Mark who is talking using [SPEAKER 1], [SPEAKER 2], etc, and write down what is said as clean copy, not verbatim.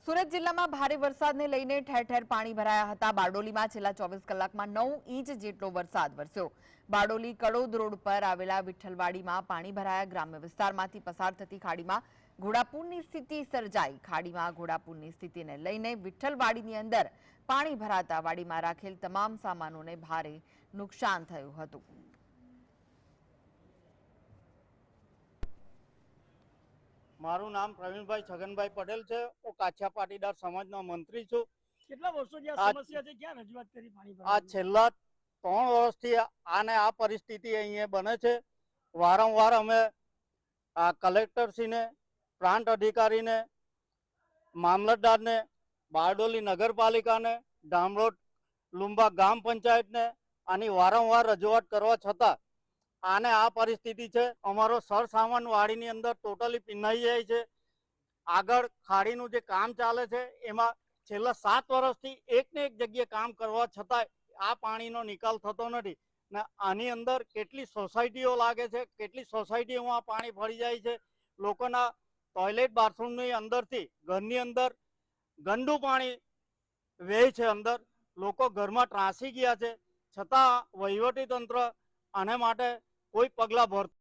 [SPEAKER 1] સુરત જિલ્લામાં ભારે વરસાદને લઈને ઠેર ઠેર પાણી ભરાયા હતા। બારડોલીમાં છેલ્લા 24 કલાકમાં 9 ઇંચ જેટલો વરસાદ વરસ્યો। બારડોલી કડોદ રોડ પર આવેલા વિઠ્ઠલવાડીમાં પાણી ભરાયા। ગ્રામ્ય વિસ્તારમાંથી પસાર થતી ખાડીમાં ઘોડાપૂરની સ્થિતિ સર્જાઈ। ખાડીમાં ઘોડાપૂરની સ્થિતિને લઈને વિઠ્ઠલવાડીની અંદર પાણી ભરાતા વાડીમાં રાખેલ તમામ સામાનોને ભારે નુકસાન થયું હતું।
[SPEAKER 2] મારું નામ પ્રવીણભાઈ છગનભાઈ પટેલ છે। હું કાછિયા પાટીદાર સમાજનો મંત્રી છું।
[SPEAKER 3] કેટલા વર્ષોથી આ સમસ્યા છે? ક્યાં રજૂઆત કરી પાણી
[SPEAKER 2] આ
[SPEAKER 3] ભરાવાની?
[SPEAKER 2] છેલ્લા 3 વર્ષથી આ પરિસ્થિતિ અહીંયા બને છે। વારંવાર અમે આ કલેક્ટરશ્રીને, પ્રાંત અધિકારીને, મામલતદારને, બારડોલી નગરપાલિકાને, ધામરોડ લુંબા ગ્રામ પંચાયતને આની વારંવાર રજૂઆત કરવા છતાં આ પરિસ્થિતિ છે। અમારો સરસામાન વાડીની અંદર ટોટલી પીનાઈ જાય છે। આગળ ખાડીનું જે કામ ચાલે છે એમાં છેલ્લા 7 વર્ષથી એકને એક જગ્યાએ કામ કરવા છતાં આ પાણીનો નિકાલ થતો નથી ને આની અંદર કેટલી સોસાયટીઓ લાગે છે, કેટલી સોસાયટીઓમાં આ પાણી ભરી જાય છે। લોકોના ટોયલેટ બાથરૂમની અંદરથી ઘરની અંદર ગંદુ પાણી વહે છે। અંદર લોકો ઘરમાં ત્રાસી ગયા છે, છતાં વહીવટી તંત્ર આને માટે કોઈ પગલાં ભરતું